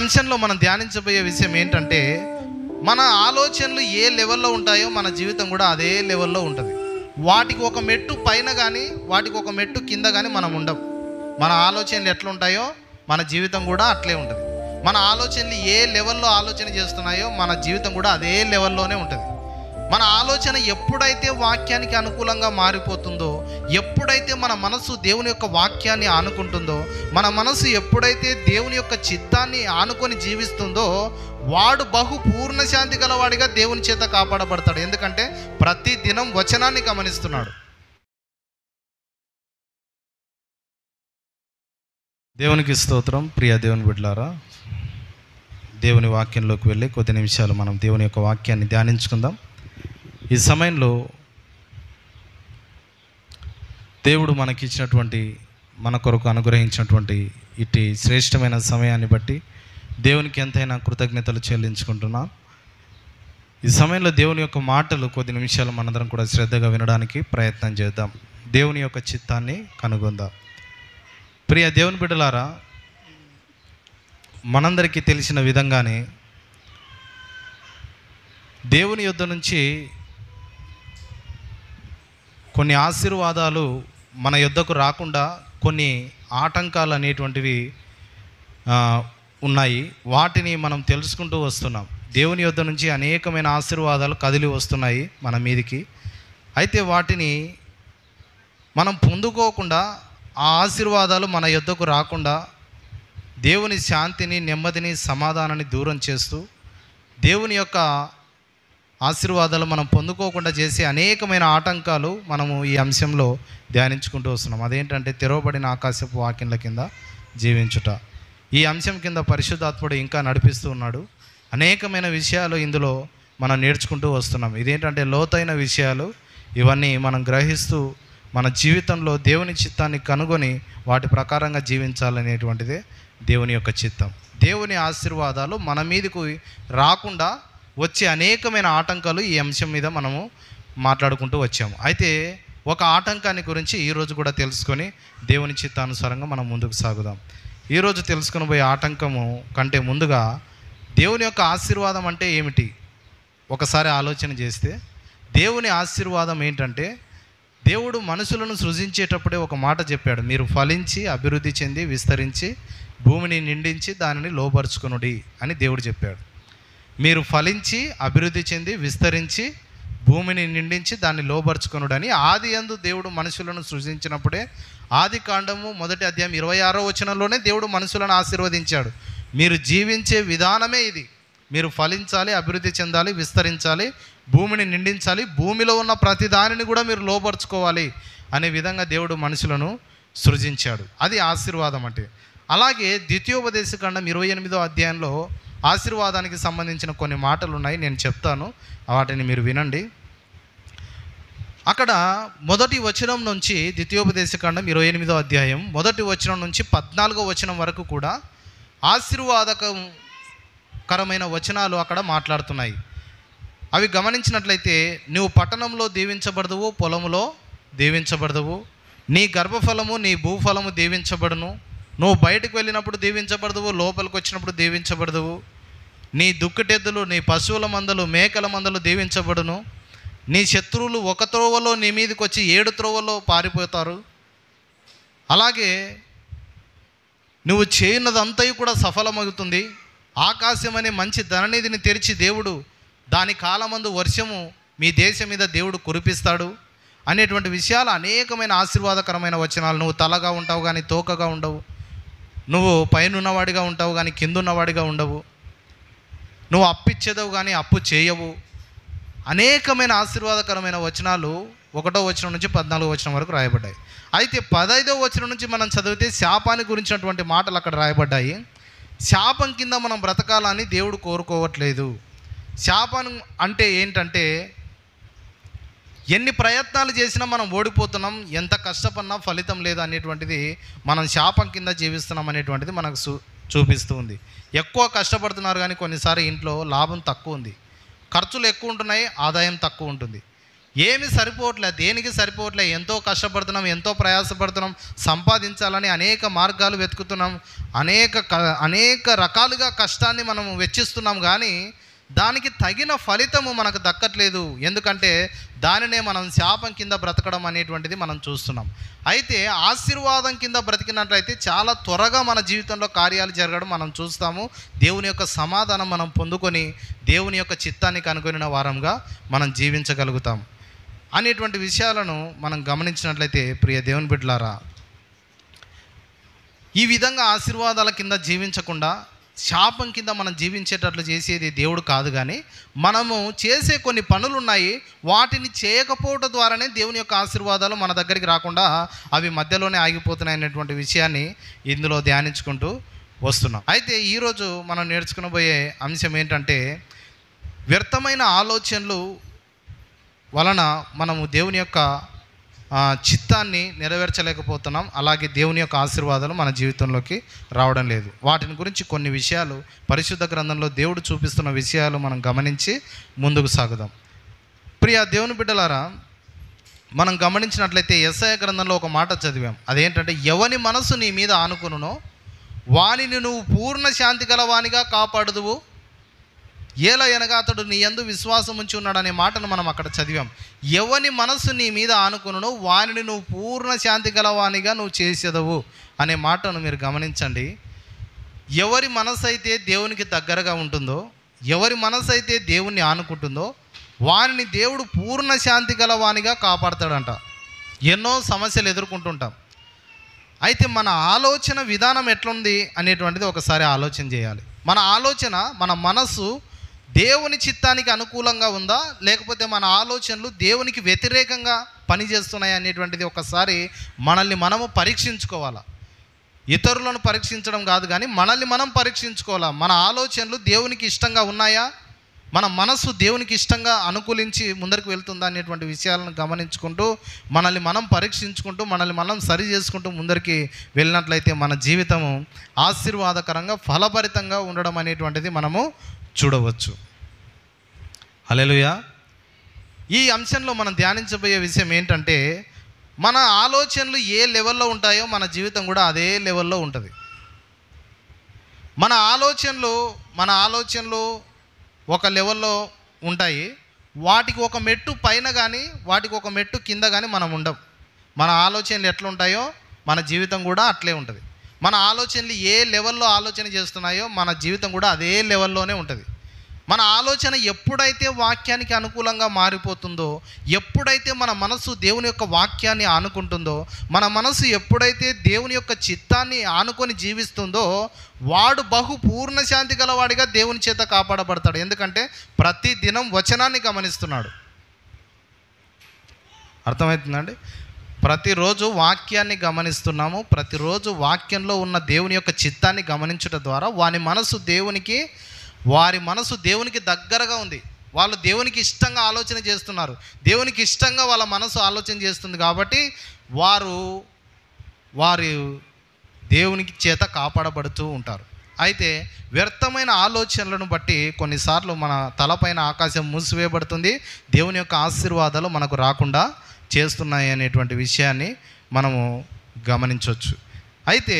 అంశంలో మనం ధ్యానించబోయే విషయం ఏంటంటే, మన ఆలోచనలు ఏ లెవెల్లో ఉంటాయో మన జీవితం కూడా అదే లెవెల్లో ఉంటుంది. వాటికి ఒక మెట్టు పైన కానీ వాటికి ఒక మెట్టు కింద కానీ మనం ఉండం. మన ఆలోచనలు ఎట్లుంటాయో మన జీవితం కూడా అట్లే ఉంటుంది. మన ఆలోచనలు ఏ లెవెల్లో ఆలోచన చేస్తున్నాయో మన జీవితం కూడా అదే లెవెల్లోనే ఉంటుంది. మన ఆలోచన ఎప్పుడైతే వాక్యానికి అనుకూలంగా మారిపోతుందో, ఎప్పుడైతే మన మనసు దేవుని యొక్క వాక్యాన్ని ఆనుకుంటుందో, మన మనసు ఎప్పుడైతే దేవుని యొక్క చిత్తాన్ని ఆనుకొని జీవిస్తుందో, వాడు బహు పూర్ణ శాంతి గలవాడిగా దేవుని చేత కాపాడబడతాడు. ఎందుకంటే ప్రతి దినం వచనాన్ని గమనిస్తున్నాడు. దేవునికి స్తోత్రం. ప్రియ దేవుని బిడ్డలారా, దేవుని వాక్యంలోకి వెళ్ళి కొద్ది నిమిషాలు మనం దేవుని యొక్క వాక్యాన్ని ధ్యానించుకుందాం. ఈ సమయంలో దేవుడు మనకిచ్చినటువంటి, మన కొరకు అనుగ్రహించినటువంటి ఇటు శ్రేష్టమైన సమయాన్ని బట్టి దేవునికి ఎంతైనా కృతజ్ఞతలు చెల్లించుకుంటున్నాం. ఈ సమయంలో దేవుని యొక్క మాటలు కొద్ది నిమిషాలు మనందరం కూడా శ్రద్ధగా వినడానికి ప్రయత్నం చేద్దాం. దేవుని యొక్క చిత్తాన్ని కనుగొందాం. ప్రియ దేవుని బిడ్డలారా, మనందరికీ తెలిసిన విధంగానే దేవుని యొద్ద నుంచి కొన్ని ఆశీర్వాదాలు మన యొద్దకు రాకుండా కొన్ని ఆటంకాలు అనేటువంటివి ఉన్నాయి. వాటిని మనం తెలుసుకుంటూ వస్తున్నాం. దేవుని యొద్ద నుంచి అనేకమైన ఆశీర్వాదాలు కదిలి వస్తున్నాయి మన మీదికి. అయితే వాటిని మనం పొందుకోకుండా, ఆ ఆశీర్వాదాలు మన యొద్దకు రాకుండా దేవుని శాంతిని, నెమ్మదిని, సమాధానాన్ని దూరం చేస్తూ దేవుని యొక్క ఆశీర్వాదాలు మనం పొందుకోకుండా చేసే అనేకమైన ఆటంకాలు మనము ఈ అంశంలో ధ్యానించుకుంటూ వస్తున్నాం. అదేంటంటే తెరవబడిన ఆకాశపు వాక్యాల కింద జీవించుట. ఈ అంశం కింద పరిశుద్ధాత్ముడు ఇంకా నడిపిస్తూ ఉన్నాడు. అనేకమైన విషయాలు ఇందులో మనం నేర్చుకుంటూ వస్తున్నాం. ఇదేంటంటే లోతైన విషయాలు. ఇవన్నీ మనం గ్రహిస్తూ మన జీవితంలో దేవుని చిత్తాన్ని కనుగొని వాటి ప్రకారంగా జీవించాలనేటువంటిదే దేవుని యొక్క చిత్తం. దేవుని ఆశీర్వాదాలు మన మీదకు రాకుండా వచ్చే అనేకమైన ఆటంకాలు ఈ అంశం మీద మనము మాట్లాడుకుంటూ వచ్చాము. అయితే ఒక ఆటంకాన్ని గురించి ఈరోజు కూడా తెలుసుకొని దేవుని చిత్తానుసారంగా మనం ముందుకు సాగుదాం. ఈరోజు తెలుసుకొని పోయే ఆటంకము కంటే ముందుగా దేవుని యొక్క ఆశీర్వాదం అంటే ఏమిటి ఒకసారి ఆలోచన చేస్తే, దేవుని ఆశీర్వాదం ఏంటంటే, దేవుడు మనుషులను సృజించేటప్పుడే ఒక మాట చెప్పాడు, మీరు ఫలించి అభివృద్ధి చెంది విస్తరించి భూమిని నిండించి దానిని లోబరుచుకొనుడి అని దేవుడు చెప్పాడు. మీరు ఫలించి అభివృద్ధి చెంది విస్తరించి భూమిని నిండించి దాన్ని లోబరుచుకొనుడని ఆది యందు దేవుడు మనుషులను సృజించినప్పుడే, ఆది కాండము 1వ అధ్యాయం 26వ వచనంలోనే దేవుడు మనుషులను ఆశీర్వదించాడు. మీరు జీవించే విధానమే ఇది. మీరు ఫలించాలి, అభివృద్ధి చెందాలి, విస్తరించాలి, భూమిని నిండించాలి, భూమిలో ఉన్న ప్రతి దానిని కూడా మీరు లోపరుచుకోవాలి అనే విధంగా దేవుడు మనుషులను సృజించాడు. అది ఆశీర్వాదం అంటే. అలాగే ద్వితీయోపదేశకాండం 28వ అధ్యాయంలో ఆశీర్వాదానికి సంబంధించిన కొన్ని మాటలు ఉన్నాయి, నేను చెప్తాను, వాటిని మీరు వినండి. అక్కడ మొదటి వచనం నుంచి, ద్వితీయోపదేశకాండం 28వ అధ్యాయం మొదటి వచనం నుంచి 14వ వచనం వరకు కూడా ఆశీర్వాదకరమైన వచనాలు అక్కడ మాట్లాడుతున్నాయి. అవి గమనించినట్లయితే, నువ్వు పట్టణంలో దీవించబడదువు, పొలములో దీవించబడదువు, నీ గర్భఫలము నీ భూఫలము దీవించబడును, నువ్వు బయటకు వెళ్ళినప్పుడు దీవించబడదువు, లోపలికి వచ్చినప్పుడు దీవించబడదువు, నీ దుక్కటెద్దులు నీ పశువుల మందలు మేకల మందలు దీవించబడును, నీ శత్రువులు ఒక త్రోవలో నీ మీదకి వచ్చి 7 త్రోవలో పారిపోతారు, అలాగే నువ్వు చేయనదంతయు కూడా సఫలమవుతుంది, ఆకాశం అనే మంచి ధననిధిని తెరిచి దేవుడు దాని కాలమందు వర్షము మీ దేశం మీద దేవుడు కురిపిస్తాడు అనేటువంటి విషయాలు, అనేకమైన ఆశీర్వాదకరమైన వచనాలు. నువ్వు తలగా ఉంటావు కానీ తోకగా ఉండవు, నువ్వు పైన ఉన్నవాడిగా ఉంటావు కానీ కింద ఉన్నవాడిగా ఉండవు, నువ్వు అప్పిచ్చేదవు కానీ అప్పు చేయవు. అనేకమైన ఆశీర్వాదకరమైన వచనాలు 1వ వచనం నుంచి 14వ వచనం వరకు రాయబడ్డాయి. అయితే 15వ వచనం నుంచి మనం చదివితే శాపాన్ని గురించినటువంటి మాటలు అక్కడ రాయబడ్డాయి. శాపం కింద మనం బ్రతకాలని దేవుడు కోరుకోవట్లేదు. శాపం అంటే ఏంటంటే, ఎన్ని ప్రయత్నాలు చేసినా మనం ఓడిపోతున్నాం, ఎంత కష్టపడినా ఫలితం లేదు అనేటువంటిది, మనం శాపం కింద జీవిస్తున్నాం అనేటువంటిది మనకు చూపిస్తూ ఉంది. ఎక్కువ కష్టపడుతున్నారు కానీ కొన్నిసారి ఇంట్లో లాభం తక్కువ ఉంది, ఖర్చులు ఎక్కువ ఉంటున్నాయి, ఆదాయం తక్కువ ఉంటుంది. ఏమి సరిపోవట్లే, దేనికి సరిపోవట్లే. ఎంతో కష్టపడుతున్నాం, ఎంతో ప్రయాసపడుతున్నాం, సంపాదించాలని అనేక మార్గాలు వెతుకుతున్నాం, అనేక రకాలుగా కష్టాన్ని మనం వెచ్చిస్తున్నాం, కానీ దానికి తగిన ఫలితము మనకు దక్కట్లేదు. ఎందుకంటే దానినే మనం శాపం కింద బ్రతకడం అనేటువంటిది మనం చూస్తున్నాం. అయితే ఆశీర్వాదం కింద బ్రతికినట్లయితే చాలా త్వరగా మన జీవితంలో కార్యాలు జరగడం మనం చూస్తాము. దేవుని యొక్క సమాధానం మనం పొందుకొని దేవుని యొక్క చిత్తాన్ని కనుగొనిన వారంగా మనం జీవించగలుగుతాం అనేటువంటి విషయాలను మనం గమనించినట్లయితే, ప్రియ దేవుని బిడ్డలారా, ఈ విధంగా ఆశీర్వాదాల కింద జీవించకుండా శాపం కింద మనం జీవించేటట్లు చేసేది దేవుడు కాదు. కానీ మనము చేసే కొన్ని పనులు ఉన్నాయి, వాటిని చేయకపోవడం ద్వారానే దేవుని యొక్క ఆశీర్వాదాలు మన దగ్గరికి రాకుండా అవి మధ్యలోనే ఆగిపోతున్నాయి అనేటువంటి విషయాన్ని ఇందులో ధ్యానించుకుంటూ వస్తున్నాం. అయితే ఈరోజు మనం నేర్చుకునబోయే అంశం ఏంటంటే, వ్యర్థమైన ఆలోచనలు వలన మనము దేవుని యొక్క చిత్తాన్ని నెరవేర్చలేకపోతున్నాం. అలాగే దేవుని యొక్క ఆశీర్వాదాలు మన జీవితంలోకి రావడం లేదు. వాటిని గురించి కొన్ని విషయాలు పరిశుద్ధ గ్రంథంలో దేవుడు చూపిస్తున్న విషయాలు మనం గమనించి ముందుకు సాగుదాం. ప్రియ దేవుని బిడ్డలారా, మనం గమనించినట్లయితే యెషయా గ్రంథంలో ఒక మాట చదివాం. అదేంటంటే, ఎవని మనసు నీ మీద ఆనుకునునో వానిని నువ్వు పూర్ణ శాంతి గలవానిగా కాపాడుదువు, ఏల అనగా అతడు నీ యందు విశ్వాసం ఉంచి ఉన్నాడనే మాటను మనం అక్కడ చదివాం. ఎవని మనసు నీ మీద ఆనుకును వానిని నువ్వు పూర్ణ శాంతి గలవానిగా నువ్వు చేసేదవు అనే మాటను మీరు గమనించండి. ఎవరి మనసు అయితే దేవునికి దగ్గరగా ఉంటుందో, ఎవరి మనసు అయితే దేవుణ్ణి ఆనుకుంటుందో వానిని దేవుడు పూర్ణ శాంతి గలవానిగా కాపాడతాడంట. ఎన్నో సమస్యలు ఎదుర్కొంటుంటాం. అయితే మన ఆలోచన విధానం ఎట్లుంది అనేటువంటిది ఒకసారి ఆలోచన చేయాలి. మన ఆలోచన, మన మనసు దేవుని చిత్తానికి అనుకూలంగా ఉందా, లేకపోతే మన ఆలోచనలు దేవునికి వ్యతిరేకంగా పనిచేస్తున్నాయి అనేటువంటిది ఒకసారి మనల్ని మనము పరీక్షించుకోవాలా. ఇతరులను పరీక్షించడం కాదు, కానీ మనల్ని మనం పరీక్షించుకోవాలా. మన ఆలోచనలు దేవునికి ఇష్టంగా ఉన్నాయా, మన మనసు దేవునికి ఇష్టంగా అనుకూలించి ముందరికి వెళ్తుందా అనేటువంటి విషయాలను గమనించుకుంటూ మనల్ని మనం పరీక్షించుకుంటూ మనల్ని మనం సరి చేసుకుంటూ ముందరికి వెళ్ళినట్లయితే మన జీవితము ఆశీర్వాదకరంగా ఫలభరితంగా ఉండడం అనేటువంటిది మనము చూడవచ్చు. హల్లెలూయా. ఈ అంశంలో మనం ధ్యానించబోయే విషయం ఏంటంటే, మన ఆలోచనలు ఏ లెవెల్లో ఉంటాయో మన జీవితం కూడా అదే లెవెల్లో ఉంటుంది. మన ఆలోచనలు ఒక లెవెల్లో ఉంటాయి. వాటికి ఒక మెట్టు పైన కానీ వాటికి ఒక మెట్టు కింద కానీ మనం ఉండం. మన ఆలోచనలు ఎట్లా ఉంటాయో మన జీవితం కూడా అట్లే ఉంటుంది. మన ఆలోచనలు ఏ లెవెల్లో ఆలోచన చేస్తున్నాయో మన జీవితం కూడా అదే లెవెల్లోనే ఉంటుంది. మన ఆలోచన ఎప్పుడైతే వాక్యానికి అనుకూలంగా మారిపోతుందో, ఎప్పుడైతే మన మనసు దేవుని యొక్క వాక్యాన్ని ఆనుకుంటుందో, మన మనసు ఎప్పుడైతే దేవుని యొక్క చిత్తాన్ని ఆనుకొని జీవిస్తుందో, వాడు పూర్ణ శాంతి గలవాడిగా దేవుని చేత కాపాడబడతాడు. ఎందుకంటే ప్రతి దినం వచనాన్ని గమనిస్తున్నాడు. అర్థమవుతుందండి? ప్రతిరోజు వాక్యాన్ని గమనిస్తున్నాము. ప్రతిరోజు వాక్యంలో ఉన్న దేవుని యొక్క చిత్తాన్ని గమనించడం ద్వారా వారి మనసు దేవునికి దగ్గరగా ఉంది. వాళ్ళు దేవునికి ఇష్టంగా ఆలోచన చేస్తున్నారు. దేవునికి ఇష్టంగా వాళ్ళ మనసు ఆలోచన చేస్తుంది కాబట్టి వారు దేవునికి చేత కాపాడబడుతూ ఉంటారు. అయితే వ్యర్థమైన ఆలోచనలను బట్టి కొన్నిసార్లు మన తలపైన ఆకాశం మూసివేయబడుతుంది, దేవుని యొక్క ఆశీర్వాదాలు మనకు రాకుండా చేస్తున్నాయి అనేటువంటి విషయాన్ని మనము గమనించవచ్చు. అయితే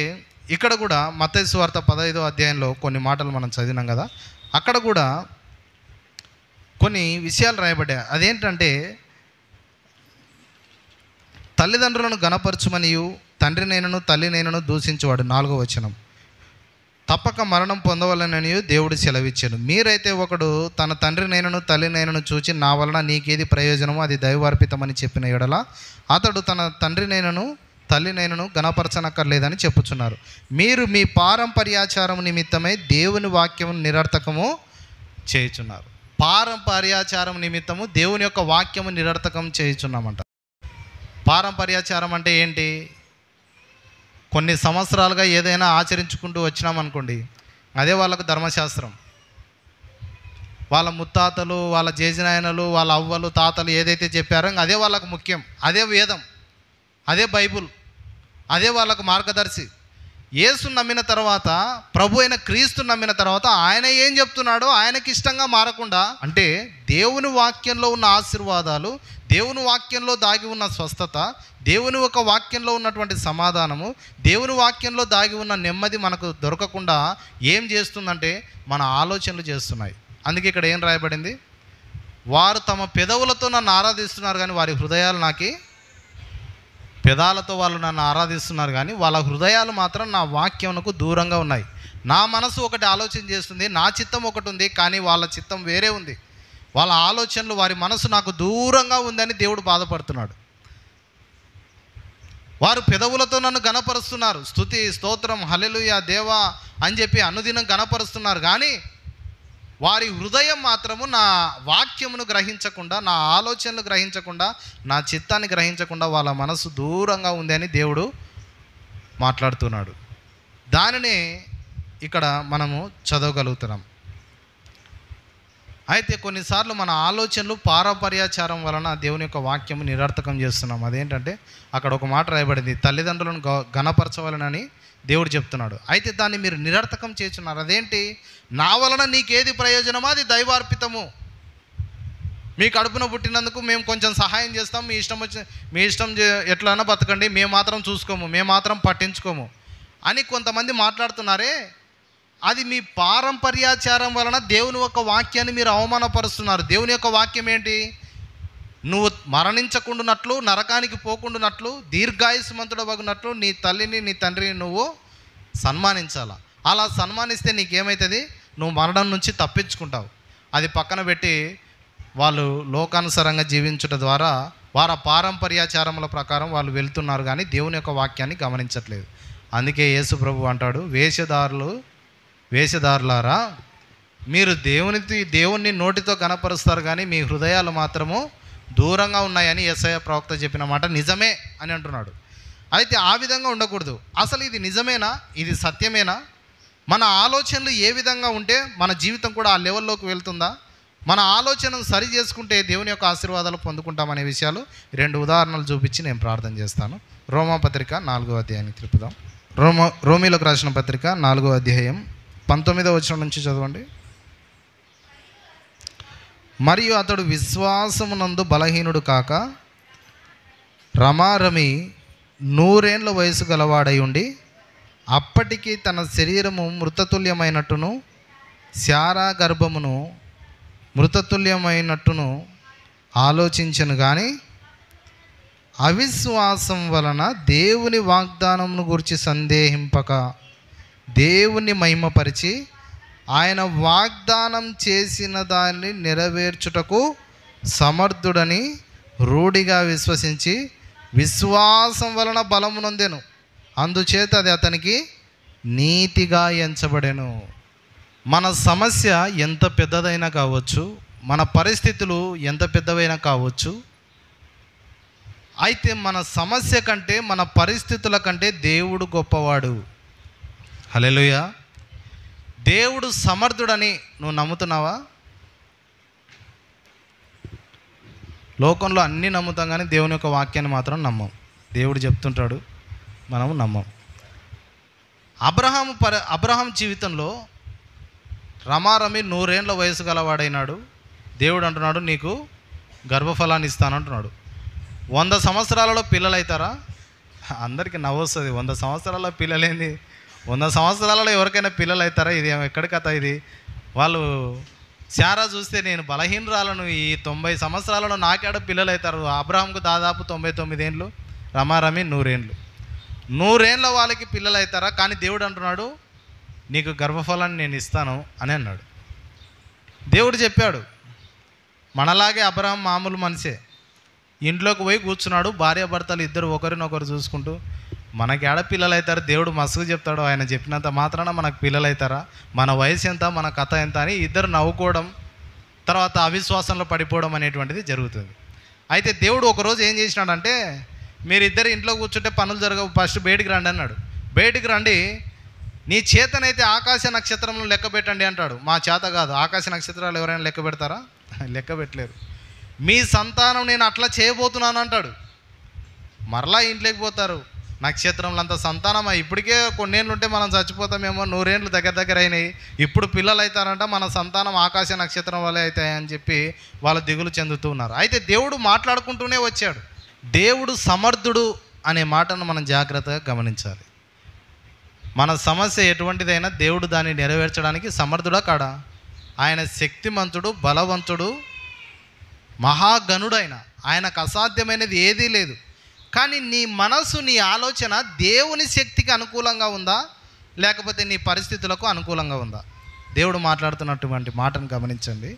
ఇక్కడ కూడా మత్తయి సువార్త 15వ అధ్యాయంలో కొన్ని మాటలు మనం చదివినాం కదా, అక్కడ కూడా కొన్ని విషయాలు రాయబడ్డాయి. అదేంటంటే, తల్లిదండ్రులను గణపరచుమనియు తండ్రినైనను తల్లినైనను దూషించువాడు 4వ వచనం తప్పక మరణం పొందవలనని దేవుడు సెలవిచ్చాడు. మీరైతే ఒకడు తన తండ్రినైనను తల్లినైనను చూచి నా వలన నీకేది ప్రయోజనమో అది దైవార్పితమని చెప్పిన ఎడల అతడు తన తండ్రినైనను తల్లినైనను గణపరచనక్కర్లేదని చెప్పుచున్నారు. మీరు మీ పారంపర్యాచారం నిమిత్తమై దేవుని వాక్యము నిరర్థకము చేయుచున్నారు. పారంపర్యాచారం నిమిత్తము దేవుని యొక్క వాక్యము నిరర్థకం చేయుచున్నామంట. పారంపర్యాచారం అంటే ఏంటి? కొన్ని సంవత్సరాలుగా ఏదైనా ఆచరించుకుంటూ వచ్చినామనుకోండి, అదే వాళ్ళకు ధర్మశాస్త్రం. వాళ్ళ ముత్తాతలు, వాళ్ళ జేజనాయనలు, వాళ్ళ అవ్వలు, తాతలు ఏదైతే చెప్పారో అదే వాళ్ళకు ముఖ్యం. అదే వేదం, అదే బైబుల్, అదే వాళ్ళకు మార్గదర్శి. యేసు నమ్మిన తర్వాత, ప్రభు అయిన క్రీస్తు నమ్మిన తర్వాత ఆయన ఏం చెప్తున్నాడో ఆయనకి ఇష్టంగా మారకుండా, అంటే దేవుని వాక్యంలో ఉన్న ఆశీర్వాదాలు, దేవుని వాక్యంలో దాగి ఉన్న స్వస్థత, దేవుని ఒక వాక్యంలో ఉన్నటువంటి సమాధానము, దేవుని వాక్యంలో దాగి ఉన్న నెమ్మది మనకు దొరకకుండా ఏం చేస్తుందంటే మన ఆలోచనలు చేస్తున్నాయి. అందుకే ఇక్కడ ఏం రాయబడింది? వారు తమ పెదవులతో నన్ను ఆరాధిస్తున్నారు కానీ వారి హృదయాలు నాకి, పెదాలతో వాళ్ళు నన్ను ఆరాధిస్తున్నారు కానీ వాళ్ళ హృదయాలు మాత్రం నా వాక్యమునకు దూరంగా ఉన్నాయి. నా మనసు ఒకటి ఆలోచన చేస్తుంది, నా చిత్తం ఒకటి ఉంది, కానీ వాళ్ళ చిత్తం వేరే ఉంది. వాళ్ళ ఆలోచనలు, వారి మనసు నాకు దూరంగా ఉందని దేవుడు బాధపడుతున్నాడు. వారు పెదవులతో నన్ను గణపరుస్తున్నారు, స్తుతి స్తోత్రం హల్లెలూయా దేవా అని చెప్పి అనుదినం గణపరుస్తున్నారు, కానీ వారి హృదయం మాత్రము నా వాక్యమును గ్రహించకుండా, నా ఆలోచనలు గ్రహించకుండా, నా చిత్తాన్ని గ్రహించకుండా వాళ్ళ మనసు దూరంగా ఉంది అని దేవుడు మాట్లాడుతున్నాడు. దానిని ఇక్కడ మనము చదవగలుగుతున్నాం. అయితే కొన్నిసార్లు మన ఆలోచనలు పారంపర్యాచారం వలన దేవుని యొక్క వాక్యము నిరర్థకం చేస్తున్నాం. అదేంటంటే అక్కడ ఒక మాట రాయబడింది, తల్లిదండ్రులను గణపరచవలనని దేవుడు చెప్తున్నాడు. అయితే దాన్ని మీరు నిరర్థకం చేస్తున్నారు. అదేంటి? నా వలన నీకేది ప్రయోజనమో అది దైవార్పితము. మీ కడుపున పుట్టినందుకు మేము కొంచెం సహాయం చేస్తాం, మీ ఇష్టం ఎట్లన్నా బతకండి, మేము మాత్రం చూసుకోము, మేము మాత్రం పట్టించుకోము అని కొంతమంది మాట్లాడుతున్నారే, అది మీ పారంపర్యాచారం వలన దేవుని యొక్క వాక్యాన్ని మీరు అవమానపరుస్తున్నారు. దేవుని యొక్క వాక్యం ఏంటి? నువ్వు మరణించకుండానట్లు, నరకానికి పోకుండానట్లు, దీర్ఘాయుష్మంతుడవగునట్లు నీ తల్లిని నీ తండ్రిని నువ్వు సన్మానించాలా. అలా సన్మానిస్తే నీకేమవుతుంది? నువ్వు మరణం నుంచి తప్పించుకుంటావు. అది పక్కన పెట్టి వాళ్ళు లోకానుసారంగా జీవించుట ద్వారా వారి పారంపర్యాచారముల ప్రకారం వాళ్ళు వెళ్తున్నారు, కానీ దేవుని యొక్క వాక్యాన్ని గమనించట్లేదు. అందుకే యేసు ప్రభు అంటాడు, వేషధారులారా, మీరు దేవుణ్ణి నోటితో గణపరుస్తారు కానీ మీ హృదయాలు మాత్రము దూరంగా ఉన్నాయని యెషయా ప్రవక్త చెప్పిన మాట నిజమే అని అంటున్నాడు. అయితే ఆ విధంగా ఉండకూడదు. అసలు ఇది నిజమేనా? ఇది సత్యమేనా? మన ఆలోచనలు ఏ విధంగా ఉంటే మన జీవితం కూడా ఆ లెవెల్లోకి వెళ్తుందా? మన ఆలోచనను సరి చేసుకుంటే దేవుని యొక్క ఆశీర్వాదాలు పొందుకుంటామనే విషయాలు 2 ఉదాహరణలు చూపించి నేను ప్రార్థన చేస్తాను. రోమాపత్రిక 4వ అధ్యాయానికి తిప్పుదాం. రోమీలకు రాసిన పత్రిక 4వ అధ్యాయం 19వ వచనం నుంచి చదవండి. మరియు అతడు విశ్వాసమునందు బలహీనుడు కాక రమారమి 100 ఏండ్ల వయసు గలవాడై ఉండి అప్పటికి తన శరీరము మృతతుల్యమైనట్టును శారా గర్భమును మృతతుల్యమైనట్టును ఆలోచించను కానీ అవిశ్వాసం వలన దేవుని వాగ్దానమును గురించి సందేహింపక దేవుని మహిమపరిచి ఆయన వాగ్దానం చేసిన దాన్ని నెరవేర్చుటకు సమర్థుడని రూఢిగా విశ్వసించి విశ్వాసం వలన బలమునొందెను, అందుచేత అది అతనికి నీతిగా ఎంచబడెను. మన సమస్య ఎంత పెద్దదైనా కావచ్చు, మన పరిస్థితులు ఎంత పెద్దవైనా కావచ్చు, అయితే మన సమస్య కంటే మన పరిస్థితుల కంటే దేవుడు గొప్పవాడు. హల్లెలూయా. దేవుడు సమర్థుడని నువ్వు నమ్ముతున్నావా? లోకంలో అన్నీ నమ్ముతాం కానీ దేవుని యొక్క వాక్యాన్ని మాత్రం నమ్మం. దేవుడు చెప్తుంటాడు, మనము నమ్మం. అబ్రహాం జీవితంలో రమారమి 100 ఏండ్ల వయసు గలవాడైనాడు. దేవుడు అంటున్నాడు, నీకు గర్భఫలాన్ని ఇస్తానంటున్నాడు. 100 సంవత్సరాలలో పిల్లలు అవుతారా? అందరికీ నవ్వొస్తుంది. 100 సంవత్సరాల పిల్లలేంది? 100 సంవత్సరాలలో ఎవరికైనా పిల్లలు అవుతారా? ఇది ఎక్కడి కథ ఇది? వాళ్ళు శారా చూస్తే నేను బలహీనరాలను, ఈ 90 సంవత్సరాలలో నాకేడ పిల్లలు అవుతారు. అబ్రహాంకు దాదాపు 99 ఏండ్లు, రమారమి 100 ఏండ్లు. 100 ఏండ్ల వాళ్ళకి పిల్లలు అవుతారా? కానీ దేవుడు అంటున్నాడు, నీకు గర్భఫలాన్ని నేను ఇస్తాను అని అన్నాడు. దేవుడు చెప్పాడు. మనలాగే అబ్రహాం మామూలు మనిషే. ఇంట్లోకి పోయి కూర్చున్నాడు, భార్యాభర్తలు ఇద్దరు ఒకరినొకరు చూసుకుంటూ. మనకి ఆడ పిల్లలు అవుతారు, దేవుడు మస్తుగా చెప్తాడు. ఆయన చెప్పినంత మాత్రాన మనకు పిల్లలు అవుతారా? మన వయసు ఎంత, మన కథ ఎంత అని ఇద్దరు నవ్వుకోవడం, తర్వాత అవిశ్వాసంలో పడిపోవడం అనేటువంటిది జరుగుతుంది. అయితే దేవుడు ఒకరోజు ఏం చేసినాడంటే, మీరిద్దరు ఇంట్లో కూర్చుంటే పనులు జరగవు, ఫస్ట్ బయటికి రండి అన్నాడు. బయటికి రండి, నీ చేతనైతే ఆకాశ నక్షత్రంలో లెక్క పెట్టండి అంటాడు. మా చేత కాదు. ఆకాశ నక్షత్రాలు ఎవరైనా లెక్క పెడతారా? లెక్క పెట్టలేరు. మీ సంతానం నేను అట్లా చేయబోతున్నాను అంటాడు. మరలా ఇంట్లోకి పోతారు. నక్షత్రంలంత సంతానమా, ఇప్పటికే కొన్నేళ్ళు ఉంటే మనం చచ్చిపోతామేమో, 100 ఏళ్ళు దగ్గర దగ్గర అయినాయి, ఇప్పుడు పిల్లలు అవుతారంట, మన సంతానం ఆకాశ నక్షత్రం వల్లే అవుతాయని చెప్పి వాళ్ళు దిగులు చెందుతూ ఉన్నారు. అయితే దేవుడు మాట్లాడుకుంటూనే వచ్చాడు. దేవుడు సమర్థుడు అనే మాటను మనం జాగ్రత్తగా గమనించాలి. మన సమస్య ఎటువంటిదైనా దేవుడు దాన్ని నెరవేర్చడానికి సమర్థుడా కాడా? ఆయన శక్తిమంతుడు, బలవంతుడు, మహాగణుడైన ఆయనకు అసాధ్యమైనది ఏదీ లేదు. కానీ నీ మనసు, నీ ఆలోచన దేవుని శక్తికి అనుకూలంగా ఉందా, లేకపోతే నీ పరిస్థితులకు అనుకూలంగా ఉందా? దేవుడు మాట్లాడుతున్నటువంటి మాటను గమనించండి.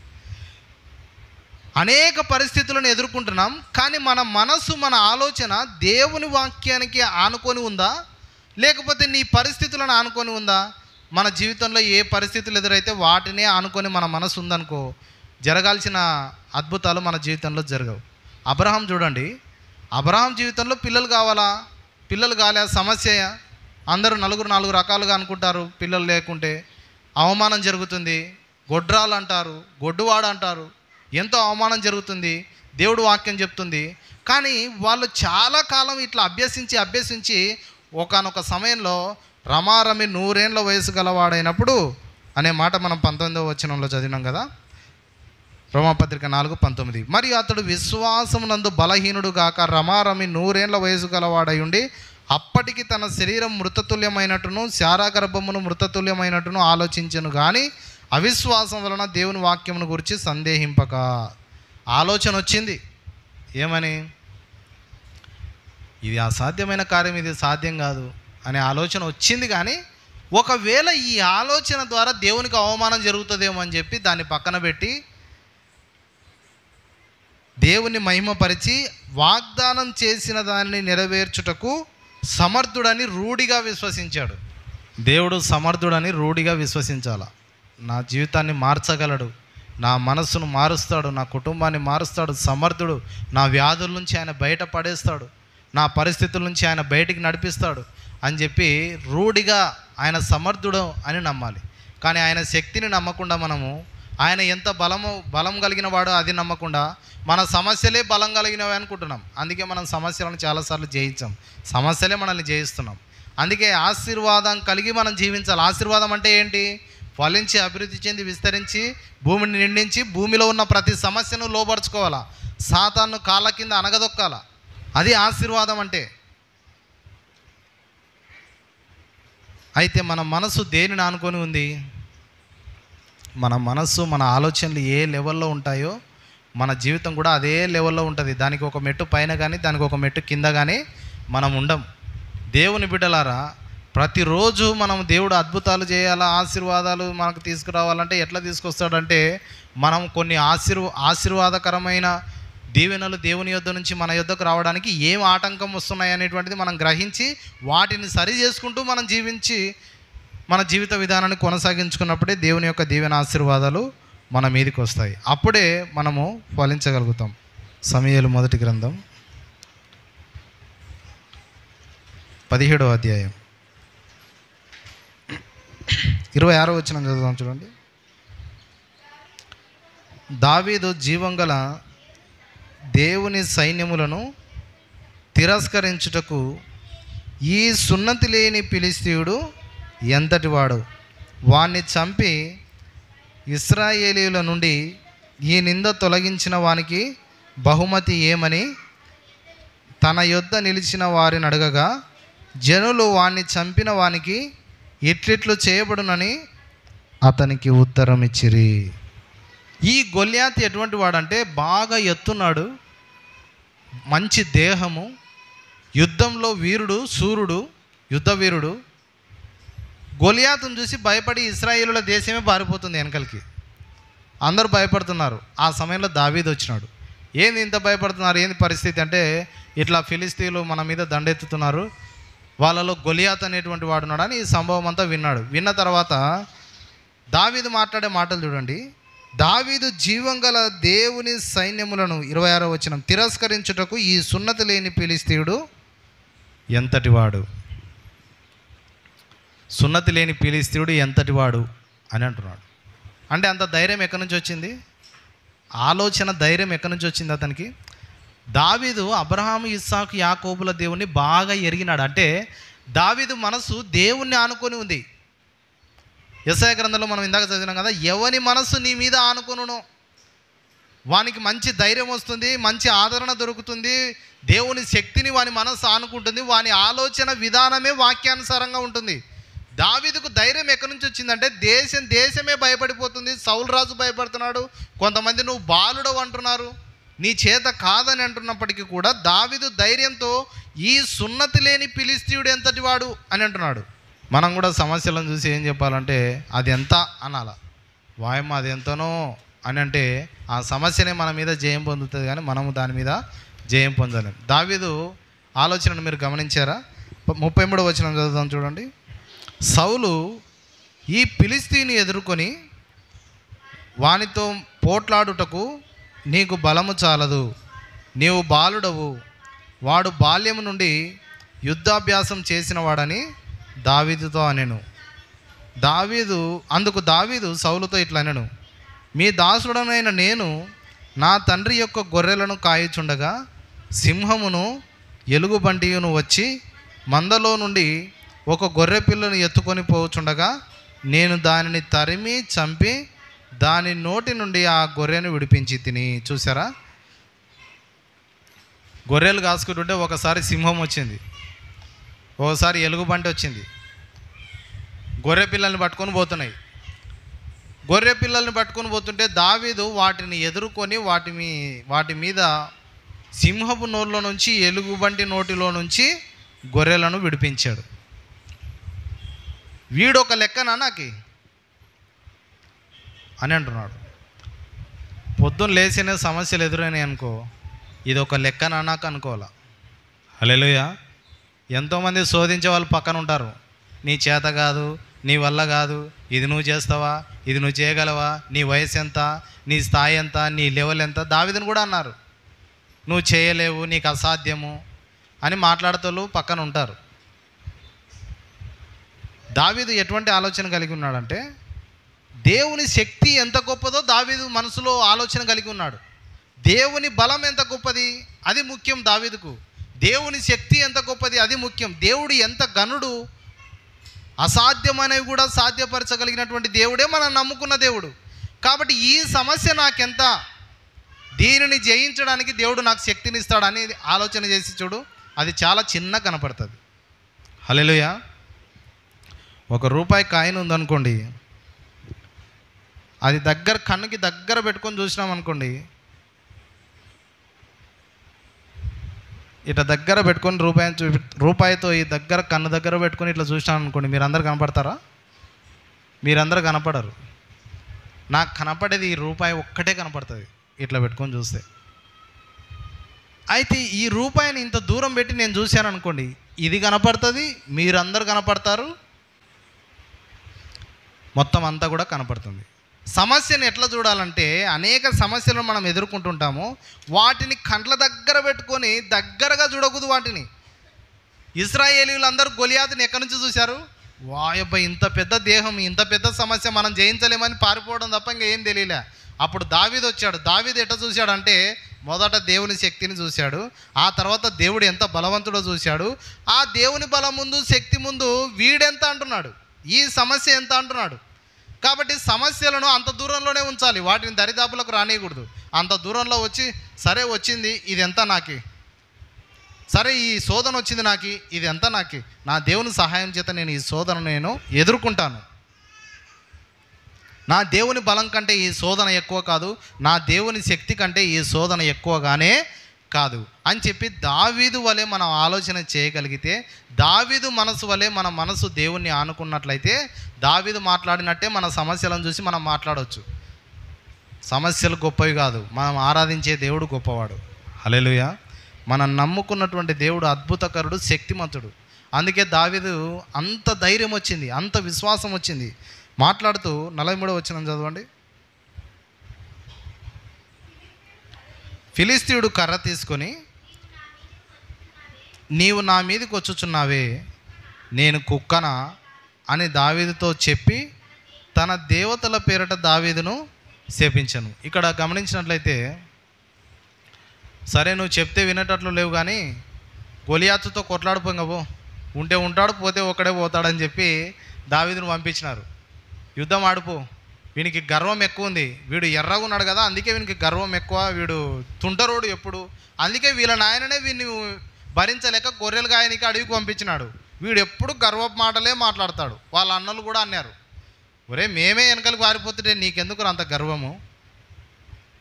అనేక పరిస్థితులను ఎదుర్కొంటున్నాం, కానీ మన మనసు, మన ఆలోచన దేవుని వాక్యానికి ఆనుకొని ఉందా, లేకపోతే నీ పరిస్థితులను ఆనుకొని ఉందా? మన జీవితంలో ఏ పరిస్థితులు ఎదురైతే వాటినే ఆనుకొని మన మనసు ఉందనుకో, జరగాల్సిన అద్భుతాలు మన జీవితంలో జరగవు. అబ్రహాం చూడండి, అబ్రహాం జీవితంలో పిల్లలు కావాలా, పిల్లలు కాలే, సమస్య. అందరూ నలుగురు 4 రకాలుగా అనుకుంటారు. పిల్లలు లేకుంటే అవమానం జరుగుతుంది, గొడ్రాలు అంటారు, గొడ్డువాడు అంటారు, ఎంతో అవమానం జరుగుతుంది. దేవుడు వాక్యం చెప్తుంది. కానీ వాళ్ళు చాలా కాలం ఇట్లా అభ్యసించి ఒకానొక సమయంలో రమారమి 100 ఏళ్ల వయసు గలవాడైనప్పుడు అనే మాట మనం 19వ వచనంలో చదివినాం కదా, రోమాపత్రిక 4:19. మరియు అతడు విశ్వాసమునందు బలహీనుడు గాక రమారమి 100 ఏళ్ల వయసు గలవాడై ఉండి అప్పటికి తన శరీరం మృతతుల్యమైనట్టును శారాగర్భమును మృతతుల్యమైనట్టును ఆలోచించను, కానీ అవిశ్వాసం వలన దేవుని వాక్యమును గురించి సందేహింపక. ఆలోచన వచ్చింది ఏమని? ఇది అసాధ్యమైన కార్యం, ఇది సాధ్యం కాదు అనే ఆలోచన వచ్చింది. కానీ ఒకవేళ ఈ ఆలోచన ద్వారా దేవునికి అవమానం జరుగుతుందేమో అని చెప్పి దాన్ని పక్కన పెట్టి దేవుని మహిమపరిచి వాగ్దానం చేసిన దాన్ని నెరవేర్చుటకు సమర్థుడని రూఢిగా విశ్వసించాడు. దేవుడు సమర్థుడని రూఢిగా విశ్వసించాల. నా జీవితాన్ని మార్చగలడు, నా మనస్సును మారుస్తాడు, నా కుటుంబాన్ని మారుస్తాడు, సమర్థుడు, నా వ్యాధుల నుంచి ఆయన బయట పడేస్తాడు, నా పరిస్థితుల నుంచి ఆయన బయటికి నడిపిస్తాడు అని చెప్పి రూఢిగా ఆయన సమర్థుడు అని నమ్మాలి. కానీ ఆయన శక్తిని నమ్మకుండా మనము ఆయన ఎంత బలం కలిగిన వాడో అది నమ్మకుండా మన సమస్యలే బలం కలిగినవి అనుకుంటున్నాం. అందుకే మనం సమస్యలను చాలాసార్లు జయించాం, సమస్యలే మనల్ని జయిస్తున్నాం. అందుకే ఆశీర్వాదం కలిగి మనం జీవించాలి. ఆశీర్వాదం అంటే ఏంటి? ఫలించి, అభివృద్ధి చెంది, విస్తరించి, భూమిని నిండించి, భూమిలో ఉన్న ప్రతి సమస్యను లోబరుచుకోవాలా, సాతాను కాళ్ళ కింద అనగదొక్కాలా. అది ఆశీర్వాదం అంటే. అయితే మన మనసు దేనిని ఆనుకొని ఉంది? మన మనస్సు, మన ఆలోచనలు ఏ లెవెల్లో ఉంటాయో మన జీవితం కూడా అదే లెవెల్లో ఉంటుంది. దానికి ఒక మెట్టు పైన కానీ దానికి ఒక మెట్టు కింద కానీ మనం ఉండం. దేవుని బిడ్డలారా, ప్రతిరోజు మనం దేవుడు అద్భుతాలు చేయాలా, ఆశీర్వాదాలు మనకు తీసుకురావాలంటే ఎట్లా తీసుకొస్తాడంటే, మనం కొన్ని ఆశీర్వాదకరమైన దీవెనలు దేవుని యొద్ద నుంచి మన యొద్దకు రావడానికి ఏం ఆటంకం వస్తున్నాయి అనేటువంటిది మనం గ్రహించి వాటిని సరి చేసుకుంటూ మనం జీవించి మన జీవిత విధానాన్ని కొనసాగించుకున్నప్పుడే దేవుని యొక్క దీవెన ఆశీర్వాదాలు మన మీదకి వస్తాయి. అప్పుడే మనము ఫలించగలుగుతాం. సమూయేలు మొదటి గ్రంథం 17వ అధ్యాయం 26వ వచనం చదువుదాం. చూడండి. దావీదు జీవంగల దేవుని సైన్యములను తిరస్కరించుటకు ఈ సున్నతి లేని ఫిలిష్తీయుడు ఎంతటివాడు, వాణ్ణి చంపి ఇశ్రాయేలీయుల నుండి ఈ నింద తొలగించిన వానికి బహుమతి ఏమని తన యొద్ద నిలిచిన వారిని అడగగా, జనులు వాణ్ణి చంపిన వానికి ఇట్లిట్లు చేయబడునని అతనికి ఉత్తరం ఇచ్చిరి. ఈ గొల్యాతు ఎటువంటి వాడంటే బాగా ఎత్తున్నాడు, మంచి దేహము, యుద్ధంలో వీరుడు, శూరుడు, యుద్ధ వీరుడు. గొలియాతును చూసి భయపడి ఇశ్రాయేలుల దేశమే పారిపోతుంది వెనకలికి. అందరూ భయపడుతున్నారు. ఆ సమయంలో దావీదు వచ్చినాడు. ఏంది ఇంత భయపడుతున్నారు, ఏంది పరిస్థితి అంటే, ఇట్లా ఫిలిస్తీన్లు మన మీద దండెత్తుతున్నారు, వాళ్ళలో గొలియాతు అనేటువంటి వాడు ఉన్నాడని ఈ సంభవం అంతా విన్నాడు. విన్న తర్వాత దావీదు మాట్లాడే మాటలు చూడండి. దావీదు జీవంగల దేవుని సైన్యములను 26వ వచనం తిరస్కరించుటకు ఈ సున్నతి లేని ఫిలిస్తీయుడు ఎంతటివాడు. సున్నతి లేని ఫిలిస్తీయుడు ఎంతటివాడు అని అంటున్నాడు. అంటే అంత ధైర్యం ఎక్కడి నుంచి వచ్చింది? ఆలోచన ధైర్యం ఎక్కడి నుంచి వచ్చింది అతనికి? దావీదు అబ్రహాము, ఇస్సాకు, యాకోబుల దేవుణ్ణి బాగా ఎరిగినాడు. అంటే దావీదు మనసు దేవుణ్ణి ఆనుకొని ఉంది. యెషయా గ్రంథంలో మనం ఇందాక చదివినాం కదా, ఎవని మనసు నీ మీద ఆనుకొనునో వానికి మంచి ధైర్యం వస్తుంది, మంచి ఆదరణ దొరుకుతుంది, దేవుని శక్తిని వాని మనసు ఆనుకుంటుంది, వాని ఆలోచన విధానమే వాక్యానుసారంగా ఉంటుంది. దావీదుకు ధైర్యం ఎక్కడి నుంచి వచ్చిందంటే దేశమే భయపడిపోతుంది. సౌలు రాజు భయపడుతున్నాడు, కొంతమంది నువ్వు బాలుడవు అంటున్నారు, నీ చేత కాదని అంటున్నప్పటికీ కూడా దావీదు ధైర్యంతో ఈ సున్నతి లేని ఫిలిష్తీయుడు ఎంతటి వాడు అని అంటున్నాడు. మనం కూడా సమస్యలను చూసి ఏం చెప్పాలంటే అది ఎంత అనాల, వాయమ్మ అది ఎంతనో అని అంటే ఆ సమస్యనే మన మీద జయం పొందుతుంది, కానీ మనము దాని మీద జయం పొందలేం. దావీదు ఆలోచనను మీరు గమనించారా? 33వ వచనం చదువుతాం చూడండి. సౌలు ఈ ఫిలిష్తీయుని ఎదుర్కొని వానితో పోట్లాడుటకు నీకు బలము చాలదు, నీవు బాలుడవు, వాడు బాల్యము నుండి యుద్ధాభ్యాసం చేసిన వాడని దావీదుతో అనెను. అందుకు దావీదు సౌలుతో ఇట్లా అనెను, మీ దాసుడనైన నేను నా తండ్రి యొక్క గొర్రెలను కాయుచుండగా సింహమును ఎలుగుబంటియును వచ్చి మందలో నుండి ఒక గొర్రె పిల్లను ఎత్తుకొని పోచుండగా నేను దానిని తరిమి చంపి దాని నోటి నుండి ఆ గొర్రెను విడిపించి తిని. చూసారా, గొర్రెలు కాసుకుంటుంటే ఒకసారి సింహం వచ్చింది, ఒకసారి ఎలుగుబంటి వచ్చింది, గొర్రె పిల్లల్ని పట్టుకొని పోతున్నాయి. గొర్రె పిల్లల్ని పట్టుకొని పోతుంటే దావీదు వాటిని ఎదుర్కొని వాటి మీద సింహపు నోట్లో నుంచి ఎలుగుబంటి నోటిలో నుంచి గొర్రెలను విడిపించాడు. వీడొక లెక్కనా నాకి అని అంటున్నాడు. పొద్దున్న లేచిన సమస్యలు ఎదురైనాయి అనుకో, ఇది ఒక లెక్కనా నాకు అనుకోవాలా. హల్లెలూయా. ఎంతోమంది శోధించే వాళ్ళు పక్కన ఉంటారు, నీ చేత కాదు, నీ వల్ల కాదు, ఇది నువ్వు చేస్తావా, ఇది నువ్వు చేయగలవా, నీ వయసు ఎంత, నీ స్థాయి ఎంత, నీ లెవెల్ ఎంత. దావీదును కూడా అన్నారు, నువ్వు చేయలేవు, నీకు అసాధ్యము అని మాట్లాడుతూ పక్కన ఉంటారు. దావీదు ఎటువంటి ఆలోచన కలిగి ఉన్నాడంటే దేవుని శక్తి ఎంత గొప్పదో దావీదు మనసులో ఆలోచన కలిగి ఉన్నాడు. దేవుని బలం ఎంత గొప్పది అది ముఖ్యం దావీదుకు, దేవుని శక్తి ఎంత గొప్పది అది ముఖ్యం. దేవుడు ఎంత గనుడు, అసాధ్యమైనవి కూడా సాధ్యపరచగలిగినటువంటి దేవుడే మనం నమ్ముకున్న దేవుడు. కాబట్టి ఈ సమస్య నాకెంత, దీనిని జయించడానికి దేవుడు నాకు శక్తిని ఇస్తాడని ఆలోచన చేసి చూడు, అది చాలా చిన్న కనపడుతుంది. హల్లెలూయా. ₹1 కాయిన్ ఉందనుకోండి, అది కన్నుకి దగ్గర పెట్టుకొని చూసినాం అనుకోండి, ఇట్లా దగ్గర పెట్టుకొని రూపాయితో ఈ కన్ను దగ్గర పెట్టుకొని ఇట్లా చూసినాం అనుకోండి, మీరందరూ కనపడతారా? మీరందరూ కనపడరు. నాకు కనపడేది ఈ రూపాయి ఒక్కటే కనపడుతుంది ఇట్లా పెట్టుకొని చూస్తే. అయితే ఈ రూపాయిని ఇంత దూరం పెట్టి నేను చూశాను అనుకోండి, ఇది కనపడుతుంది, మీరందరూ కనపడతారు, మొత్తం అంతా కూడా కనపడుతుంది. సమస్యను ఎట్లా చూడాలంటే, అనేక సమస్యలను మనం ఎదుర్కొంటుంటాము, వాటిని కండ్ల దగ్గర పెట్టుకొని దగ్గరగా చూడకూడదు వాటిని. ఇశ్రాయేలీయులందరూ గొలియాతుని ఎక్కడి నుంచి చూశారు? వాయబ్బా ఇంత పెద్ద దేహం, ఇంత పెద్ద సమస్య మనం జయించలేమని పారిపోవడం తప్ప ఇంకా ఏం తెలియలే. అప్పుడు దావీదు వచ్చాడు. దావీదు ఎట్లా చూశాడంటే, మొదట దేవుని శక్తిని చూశాడు, ఆ తర్వాత దేవుడు ఎంత బలవంతుడో చూశాడు, ఆ దేవుని బలం ముందు, శక్తి ముందు వీడెంత అంటున్నాడు, ఈ సమస్య ఎంత అంటున్నాడు. కాబట్టి సమస్యలను అంత దూరంలోనే ఉంచాలి, వాటిని దరిదాపులకు రానియకూడదు. అంత దూరంలో వచ్చి సరే వచ్చింది ఇది ఎంత నాకి, సరే ఈ శోధన వచ్చింది నాకి ఇది ఎంత నాకి, నా దేవుని సహాయం చేత నేను ఈ శోధన నేను ఎదుర్కొంటాను, నా దేవుని బలం కంటే ఈ శోధన ఎక్కువ కాదు, నా దేవుని శక్తి కంటే ఈ శోధన ఎక్కువగానే కాదు అని చెప్పి దావీదు వలె మనం ఆలోచన చేయగలిగితే, దావీదు మనసు వలె మన మనసు దేవుణ్ణి ఆనుకున్నట్లయితే, దావీదు మాట్లాడినట్టే మన సమస్యలను చూసి మనం మాట్లాడవచ్చు. సమస్యలు గొప్పవి కాదు, మనం ఆరాధించే దేవుడు గొప్పవాడు. హల్లెలూయా. మనం నమ్ముకున్నటువంటి దేవుడు అద్భుతకరుడు, శక్తిమంతుడు. అందుకే దావీదు అంత ధైర్యం వచ్చింది, అంత విశ్వాసం వచ్చింది. మాట్లాడుతూ 43వ వచనం చదవండి. ఫిలిష్తీయుడు కర్ర తీసుకొని, నీవు నా మీదకి వచ్చుచున్నావే, నేను కుక్కనా అని దావీదుతో చెప్పి తన దేవతల పేరట దావీదును శపించను. ఇక్కడ గమనించినట్లయితే సరే నువ్వు చెప్తే వినేటట్లు లేవు కానీ గొలియాతుతో కొట్లాడిపోయింగబో, ఉంటే ఉంటాడు పోతే ఒకడే పోతాడని చెప్పి దావీదును పంపించినారు. యుద్ధం ఆడిపో, వీనికి గర్వం ఎక్కువ ఉంది, వీడు ఎర్రగా ఉన్నాడు కదా అందుకే వీనికి గర్వం ఎక్కువ, వీడు తుంటరోడు ఎప్పుడు, అందుకే వీళ్ళ నాయననే వీడిని భరించలేక గొర్రెలు గాయనికి అడవికి పంపించినాడు. వీడు ఎప్పుడు గర్వపు మాటలే మాట్లాడతాడు. వాళ్ళ అన్నలు కూడా అన్నారు, ఒరే మేమే వెనకలకు పారిపోతుంటే నీకెందుకు అంత గర్వము,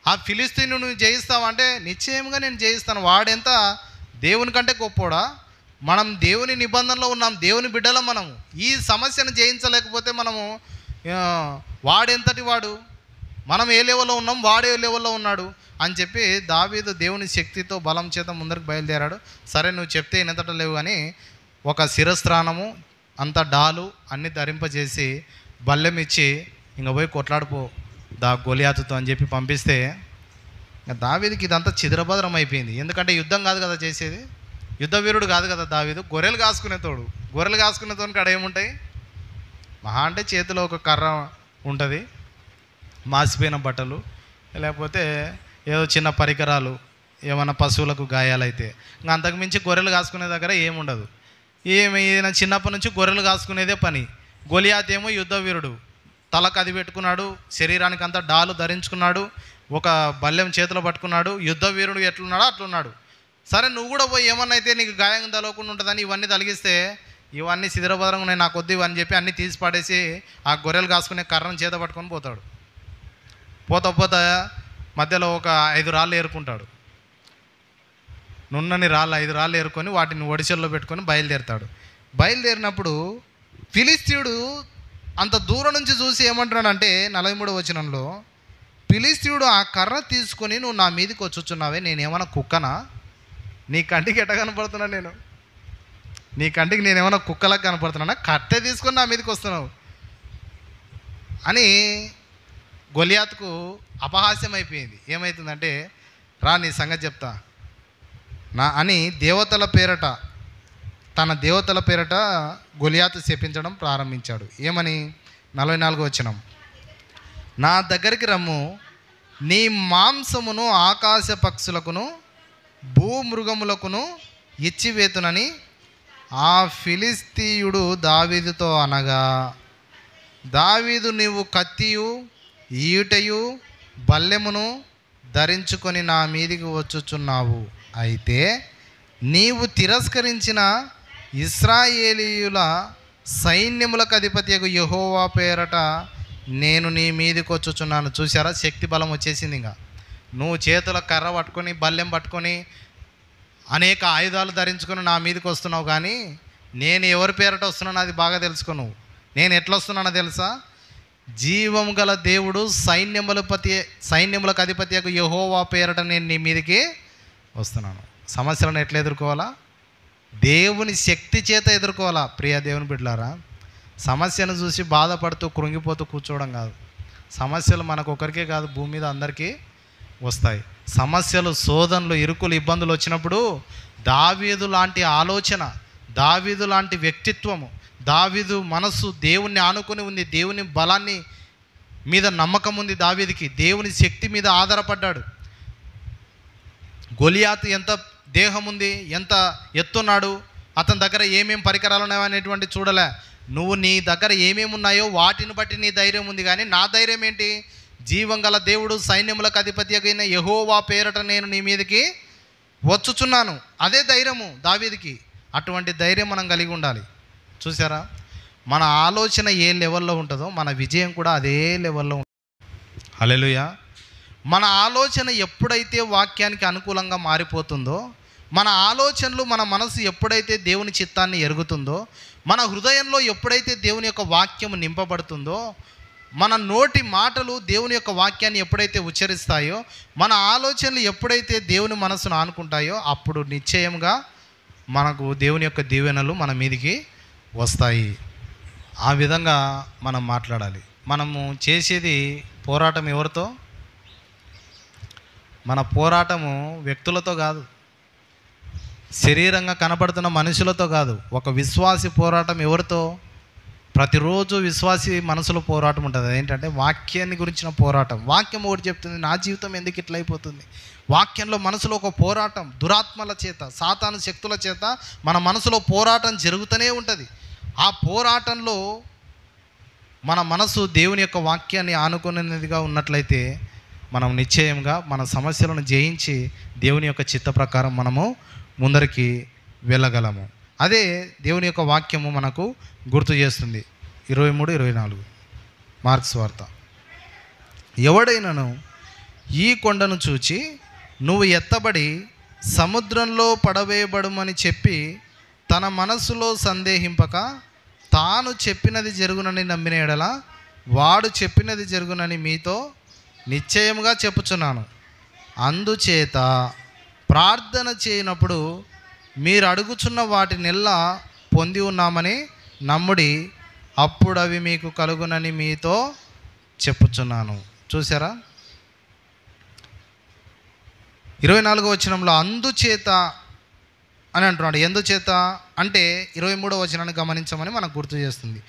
ఆ ఫిలిస్తీను నువ్వు జయిస్తావంటే నిశ్చయంగా నేను జయిస్తాను, వాడెంత దేవుని కంటే గొప్పోడా, మనం దేవుని నిబంధనలో ఉన్నాం, దేవుని బిడ్డలం మనము, ఈ సమస్యను జయించలేకపోతే మనము వాడెంతటి వాడు, మనం ఏ లెవెల్లో ఉన్నాం వాడే లెవెల్లో ఉన్నాడు అని చెప్పి దావీదు దేవుని శక్తితో బలం చేత ముందరికి బయలుదేరాడు. సరే నువ్వు చెప్తే వినేటట్టు లేవు కానీ ఒక శిరస్త్రాణము అంత డాలు అన్నీ ధరింపజేసి బల్లెం ఇచ్చి ఇంక పోయి కొట్లాడిపో గొలియాతుతో అని చెప్పి పంపిస్తే దావీదుకి ఇదంతా చిద్రభద్రం అయిపోయింది. ఎందుకంటే యుద్ధం కాదు కదా చేసేది, యుద్ధ వీరుడు కాదు కదా దావీదు, గొర్రెలు కాసుకునేతోడు. గొర్రెలు కాసుకునేతోని కాడ ఏముంటాయి, మహా అంటే చేతిలో ఒక కర్ర ఉంటుంది, మాసిపోయిన బట్టలు, లేకపోతే ఏదో చిన్న పరికరాలు, ఏమైనా పశువులకు గాయాలైతే, ఇంకా అంతకుమించి గొర్రెలు కాసుకునే దగ్గర ఏముండదు. ఈయన చిన్నప్పటి నుంచి గొర్రెలు కాసుకునేదే పని. గొలియాత్ ఏమో యుద్ధ వీరుడు, తలకు అది పెట్టుకున్నాడు, శరీరానికి అంతా డాలు ధరించుకున్నాడు, ఒక బల్లెం చేతిలో పట్టుకున్నాడు, యుద్ధ వీరుడు ఎట్లున్నాడో అట్లున్నాడు. సరే నువ్వు కూడా పోయి ఏమన్నా అయితే నీకు గాయం తలవకుండా ఉంటుందని ఇవన్నీ తలిగిస్తే ఇవన్నీ శిథిరభద్రంగా ఉన్నాయి నాకు వద్దు అని చెప్పి అన్నీ తీసి పడేసి ఆ గొర్రెలు కాసుకునే కర్రను చేత పట్టుకొని పోతాడు. పోతా మధ్యలో ఒక 5 రాళ్ళు ఏరుకుంటాడు, నున్నని రాళ్ళు 5 రాళ్ళు ఏరుకొని వాటిని ఒడిసెల్లో పెట్టుకొని బయలుదేరుతాడు. బయలుదేరినప్పుడు ఫిలిస్తీయుడు అంత దూరం నుంచి చూసి ఏమంటున్నాడంటే 43వ వచనంలో, ఫిలిస్తీయుడు ఆ కర్ర తీసుకొని నువ్వు నా మీదకి వచ్చుచున్నావే, నేనేమన్నా కుక్కనా, నీ కంటికి ఎట్ట కనపడుతున్నా, నీ కంటికి నేనేమన్నా కుక్కలకు కనపడుతున్నానా, కట్టె తీసుకొని నా మీదకి వస్తున్నావు అని గొలియాతుకు అపహాస్యం అయిపోయింది. ఏమవుతుందంటే రా నీ సంగతి చెప్తా అని తన దేవతల పేరట గొలియాతు శపించడం ప్రారంభించాడు. ఏమని 44వ వచనం, నా దగ్గరికి రమ్ము, నీ మాంసమును ఆకాశ పక్షులకును భూమృగములకును ఇచ్చివేతునని ఆ ఫిలిస్తీయుడు దావీదుతో అనగా, దావీదు నీవు కత్తియు ఈటయు బల్లెమును ధరించుకొని నా మీదికి వచ్చుచున్నావు, అయితే నీవు తిరస్కరించిన ఇశ్రాయేలీయుల సైన్యములకు అధిపతియగు యెహోవా పేరట నేను నీ మీదకి వచ్చుచున్నాను. చూసారా, శక్తి బలం వచ్చేసింది. ఇంకా నువ్వు చేతుల కర్ర పట్టుకొని బల్లెం పట్టుకొని అనేక ఆయుధాలు ధరించుకొని నా మీదకి వస్తున్నావు, కానీ నేను ఎవరి పేరట వస్తున్నానో అది బాగా తెలుసుకో. నువ్వు నేను ఎట్లా వస్తున్నానో తెలుసా, జీవం గల దేవుడు సైన్యములకు అధిపతియగు యెహోవా పేరట నేను నీ మీదకి వస్తున్నాను. సమస్యలను ఎట్లా ఎదుర్కోవాలా, దేవుని శక్తి చేత ఎదుర్కోవాలా. ప్రియ దేవుని బిడ్డలారా, సమస్యను చూసి బాధపడుతూ కృంగిపోతూ కూర్చోవడం కాదు. సమస్యలు మనకు ఒకరికే కాదు, భూమి మీద అందరికీ వస్తాయి. సమస్యలు, శోధనలు, ఇరుకులు, ఇబ్బందులు వచ్చినప్పుడు దావీదు లాంటి ఆలోచన, దావీదు లాంటి వ్యక్తిత్వము, దావీదు మనస్సు దేవుణ్ణి ఆనుకొని ఉంది, దేవుని బలాన్ని మీద నమ్మకం ఉంది దావీదుకి, దేవుని శక్తి మీద ఆధారపడ్డాడు. గొలియాతు ఎంత దేహం ఉంది, ఎంత ఎత్తున్నాడు, అతని దగ్గర ఏమేమి పరికరాలు ఉన్నాయో అనేటువంటి చూడలే. నువ్వు నీ దగ్గర ఏమేమి ఉన్నాయో వాటిని బట్టి నీ ధైర్యం ఉంది, కానీ నా ధైర్యం ఏంటి, జీవం గల దేవుడు సైన్యములకు అధిపతి అయిన యెహోవా పేరట నేను నీ మీదకి వచ్చుచున్నాను. అదే ధైర్యము దావీదుకి. అటువంటి ధైర్యం మనం కలిగి ఉండాలి. చూసారా, మన ఆలోచన ఏ లెవెల్లో ఉంటుందో మన విజయం కూడా అదే లెవెల్లో ఉంటుంది. హల్లెలూయా. మన ఆలోచన ఎప్పుడైతే వాక్యానికి అనుకూలంగా మారిపోతుందో, మన ఆలోచనలు, మన మనసు ఎప్పుడైతే దేవుని చిత్తాన్ని ఎరుగుతుందో, మన హృదయంలో ఎప్పుడైతే దేవుని యొక్క వాక్యం నింపబడుతుందో, మన నోటి మాటలు దేవుని యొక్క వాక్యాన్ని ఎప్పుడైతే ఉచ్చరిస్తాయో, మన ఆలోచనలు ఎప్పుడైతే దేవుని మనసును ఆనుకుంటాయో, అప్పుడు నిశ్చయంగా మనకు దేవుని యొక్క దీవెనలు మన మీదికి వస్తాయి. ఆ విధంగా మనం మాట్లాడాలి. మనము చేసేది పోరాటం ఎవరితో? మన పోరాటము వ్యక్తులతో కాదు, శరీరంగా కనపడుతున్న మనుషులతో కాదు. ఒక విశ్వాసి పోరాటం ఎవరితో? ప్రతిరోజు విశ్వాసి మనసులో పోరాటం ఉంటుంది. ఏంటంటే వాక్యాన్ని గురించిన పోరాటం. వాక్యం ఒకటి చెప్తుంది, నా జీవితం ఎందుకు ఇట్లా అయిపోతుంది. వాక్యంలో మనసులో ఒక పోరాటం, దురాత్మల చేత, సాతాను శక్తుల చేత మన మనసులో పోరాటం జరుగుతూనే ఉంటుంది. ఆ పోరాటంలో మన మనసు దేవుని యొక్క వాక్యాన్ని ఆనుకునేదిగా ఉన్నట్లయితే మనం నిశ్చయంగా మన సమస్యలను జయించి దేవుని యొక్క చిత్త ప్రకారం మనము ముందరికి వెళ్ళగలము. అదే దేవుని యొక్క వాక్యము మనకు గుర్తు చేస్తుంది. 23-24 మార్క్స్ వార్త. ఎవడైనను ఈ కొండను చూచి నువ్వు ఎత్తబడి సముద్రంలో పడవేయబడుమని చెప్పి తన మనస్సులో సందేహింపక తాను చెప్పినది జరుగునని నమ్మిన ఎడల వాడు చెప్పినది జరుగునని మీతో నిశ్చయముగా చెప్పుచున్నాను. అందుచేత ప్రార్థన చేయనప్పుడు మీరు అడుగుచున్న వాటినెల్లా పొంది ఉన్నామని నమ్ముడి, అప్పుడు అవి మీకు కలుగునని మీతో చెప్పుచున్నాను. చూసారా? 24వ వచనంలో అందుచేత అని అంటున్నాడు. ఎందుచేత అంటే 23వ వచనాన్ని గమనించమని మనకు గుర్తు చేస్తుంది.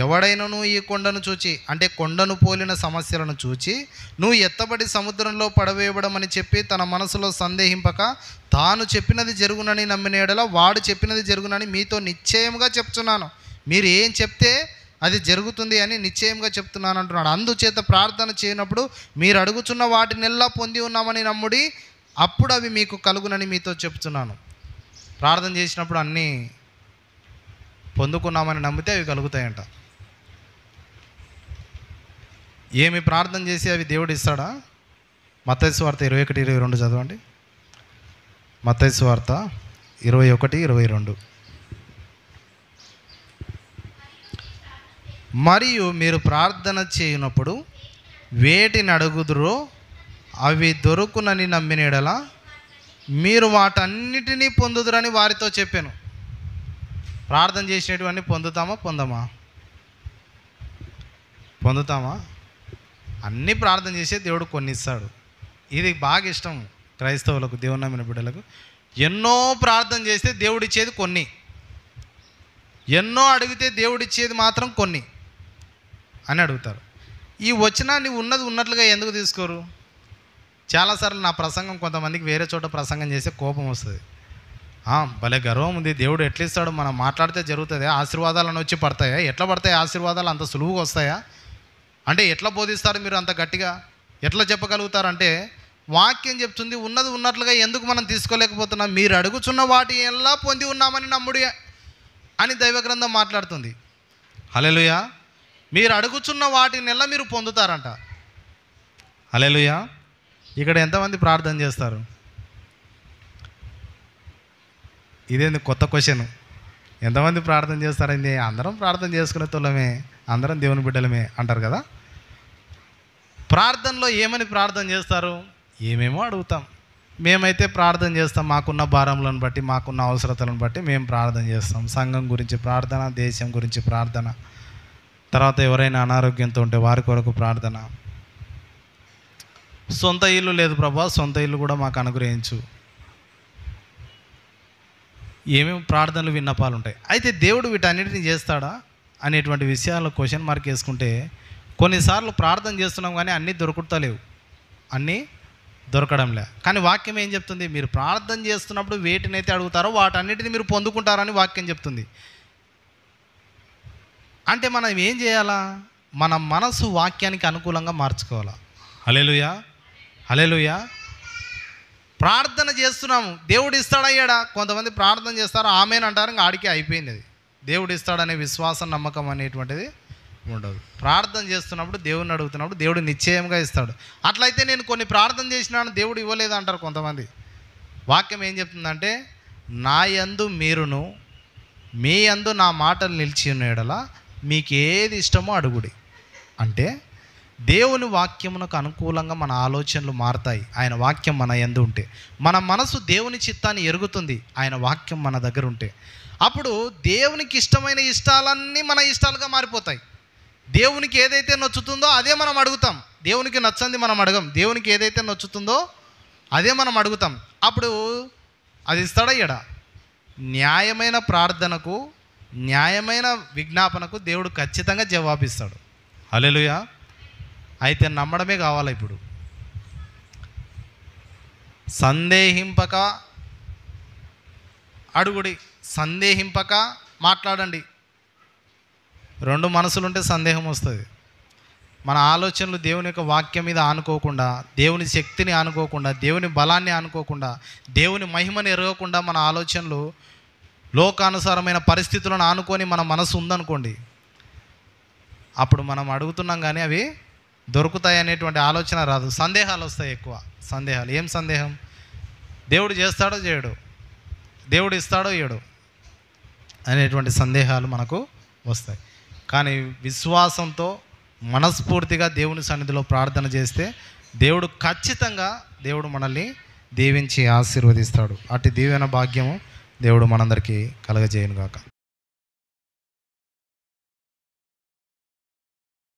ఎవడైనను ఈ కొండను చూచి, అంటే కొండను పోలిన సమస్యలను చూచి నువ్వు ఎత్తబడి సముద్రంలో పడవేయబడమని చెప్పి తన మనసులో సందేహింపక తాను చెప్పినది జరుగునని నమ్మిన ఎడల వాడు చెప్పినది జరుగునని మీతో నిశ్చయంగా చెప్తున్నాను. మీరు ఏం చెప్తే అది జరుగుతుంది అని నిశ్చయంగా చెప్తున్నాను అంటున్నాడు. అందుచేత ప్రార్థన చేయనప్పుడు మీరు అడుగుచున్న వాటినెల్లా పొంది ఉన్నామని నమ్ముడి, అప్పుడు అవి మీకు కలుగునని మీతో చెప్తున్నాను. ప్రార్థన చేసినప్పుడు అన్నీ పొందుకున్నామని నమ్మితే అవి కలుగుతాయంట. ఏమి ప్రార్థన చేసి అవి దేవుడు ఇస్తాడా? మత్తయి సువార్త 21-22 చదవండి. మత్తయి సువార్త 21-22. మరియు మీరు ప్రార్థన చేయనప్పుడు వేటిని అడుగుదురో అవి దొరుకునని నమ్మిన ఎడల మీరు వాటన్నిటినీ పొందుదురని వారితో చెప్పాను. ప్రార్థన చేసినటువంటి పొందుతామా? పొందుతామా? అన్నీ ప్రార్థన చేసే దేవుడు కొన్ని ఇస్తాడు. ఇది బాగా ఇష్టం క్రైస్తవులకు, దేవుని నమ్మిన బిడ్డలకు. ఎన్నో ప్రార్థన చేస్తే దేవుడిచ్చేది కొన్ని, ఎన్నో అడిగితే దేవుడిచ్చేది మాత్రం కొన్ని అని అడుగుతారు. ఈ వచనాన్ని ఉన్నది ఉన్నట్లుగా ఎందుకు తీసుకోరు? చాలాసార్లు నా ప్రసంగం కొంతమందికి వేరే చోట ప్రసంగం చేస్తే కోపం వస్తుంది. భలే గర్వం ఉంది, దేవుడు ఎట్లా ఇస్తాడు, మనం మాట్లాడితే జరుగుతుంది, ఆశీర్వాదాలను వచ్చి పడతాయా? ఎట్లా పడతాయి ఆశీర్వాదాలు? అంత సులువుగా వస్తాయా? అంటే ఎట్లా బోధిస్తారు మీరు అంత గట్టిగా? ఎట్లా చెప్పగలుగుతారంటే వాక్యం చెప్తుంది ఉన్నది ఉన్నట్లుగా ఎందుకు మనం తీసుకోలేకపోతున్నాం? మీరు అడుగుచున్న వాటి ఎలా పొంది ఉన్నామని నమ్ముడి అని దైవ గ్రంథం మాట్లాడుతుంది. హల్లెలూయా. మీరు అడుగుచున్న వాటినెల్లా మీరు పొందుతారంట. హల్లెలూయా. ఇక్కడ ఎంతమంది ప్రార్థన చేస్తారు? ఇదేంది కొత్త క్వశ్చన్? ఎంతమంది ప్రార్థన చేస్తారండి? అందరం ప్రార్థన చేసుకునే తోళ్ళమే, అందరం దేవుని బిడ్డలమే అంటారు కదా. ప్రార్థనలో ఏమని ప్రార్థన చేస్తారు? ఏమేమో అడుగుతాం. మేమైతే ప్రార్థన చేస్తాం, మాకున్న భారములను బట్టి, మాకున్న అవసరతలను బట్టి మేము ప్రార్థన చేస్తాం. సంఘం గురించి ప్రార్థన, దేశం గురించి ప్రార్థన, తర్వాత ఎవరైనా అనారోగ్యంతో ఉంటే వారి కొరకు ప్రార్థన. సొంత ఇల్లు లేదు ప్రభా, సొంత ఇల్లు కూడా మాకు అనుగ్రహించు. ఏమేమి ప్రార్థనలు, విన్నపాలు ఉంటాయి. అయితే దేవుడు వీటన్నిటిని చేస్తాడా అనేటువంటి విషయాల్లో క్వశ్చన్ మార్క్ వేసుకుంటే కొన్నిసార్లు ప్రార్థన చేస్తున్నాం కానీ అన్నీ దొరుకుతలేవు, అన్నీ దొరకడంలే. కానీ వాక్యం ఏం చెప్తుంది? మీరు ప్రార్థన చేస్తున్నప్పుడు వేటినైతే అడుగుతారో వాటన్నిటిని మీరు పొందుకుంటారని వాక్యం చెప్తుంది. అంటే మనం ఏం చేయాలా? మన మనసు వాక్యానికి అనుకూలంగా మార్చుకోవాలా. హల్లెలూయా, హల్లెలూయా. ప్రార్థన చేస్తున్నాము, దేవుడు ఇస్తాడయ్యాడా? కొంతమంది ప్రార్థన చేస్తారు, ఆమేన్ అంటారు, ఇంకా ఆడికే అయిపోయింది. అది దేవుడు ఇస్తాడనే విశ్వాసం, నమ్మకం అనేటువంటిది ఉండదు. ప్రార్థన చేస్తున్నప్పుడు, దేవుడిని అడుగుతున్నప్పుడు దేవుడు నిశ్చయంగా ఇస్తాడు. అట్లయితే నేను కొన్ని ప్రార్థన చేసినాను దేవుడు ఇవ్వలేదు అంటారు కొంతమంది. వాక్యం ఏం చెప్తుందంటే, నా యందు మీరును మీ యందు నా మాటలు నిలిచి ఉన్న యెడల మీకు ఏది ఇష్టమో అడుగుడి. అంటే దేవుని వాక్యమునకు అనుకూలంగా మన ఆలోచనలు మారతాయి. ఆయన వాక్యం మన యందు ఉంటే, మన మనసు దేవుని చిత్తాన్ని ఎరుగుతుంది ఆయన వాక్యం మన దగ్గర ఉంటే. అప్పుడు దేవునికి ఇష్టమైన ఇష్టాలన్నీ మన ఇష్టాలుగా మారిపోతాయి. దేవునికి ఏదైతే నచ్చుతుందో అదే మనం అడుగుతాం, దేవునికి నచ్చంది మనం అడగం. దేవునికి ఏదైతే నచ్చుతుందో అదే మనం అడుగుతాం. అప్పుడు అది ఇస్తాడయ్యాడా? న్యాయమైన ప్రార్థనకు న్యాయమైన విజ్ఞాపనకు దేవుడు ఖచ్చితంగా జవాబిస్తాడు. హల్లెలూయా. అయితే నమ్మడమే కావాలి. ఇప్పుడు సందేహింపక అడుగుడి, సందేహింపక మాట్లాడండి. రెండు మనసులుంటే సందేహం వస్తుంది. మన ఆలోచనలు దేవుని యొక్క వాక్యం మీద ఆనుకోకుండా, దేవుని శక్తిని ఆనుకోకుండా, దేవుని బలాన్ని ఆనుకోకుండా, దేవుని మహిమని ఎరగకుండా మన ఆలోచనలు లోకానుసారమైన పరిస్థితులను ఆనుకొని మన మనసు ఉందనుకోండి, అప్పుడు మనం అడుగుతున్నాం కానీ అవి దొరుకుతాయి అనేటువంటి ఆలోచన రాదు. సందేహాలు వస్తాయి ఎక్కువ. సందేహాలు. ఏం సందేహం? దేవుడు చేస్తాడో చేయడు, దేవుడు ఇస్తాడో ఇయ్యడు అనేటువంటి సందేహాలు మనకు వస్తాయి. కానీ విశ్వాసంతో మనస్ఫూర్తిగా దేవుని సన్నిధిలో ప్రార్థన చేస్తే దేవుడు మనల్ని దీవించి ఆశీర్వదిస్తాడు. అట్టి దీవెన భాగ్యము దేవుడు మనందరికీ కలగజేయునుగాక.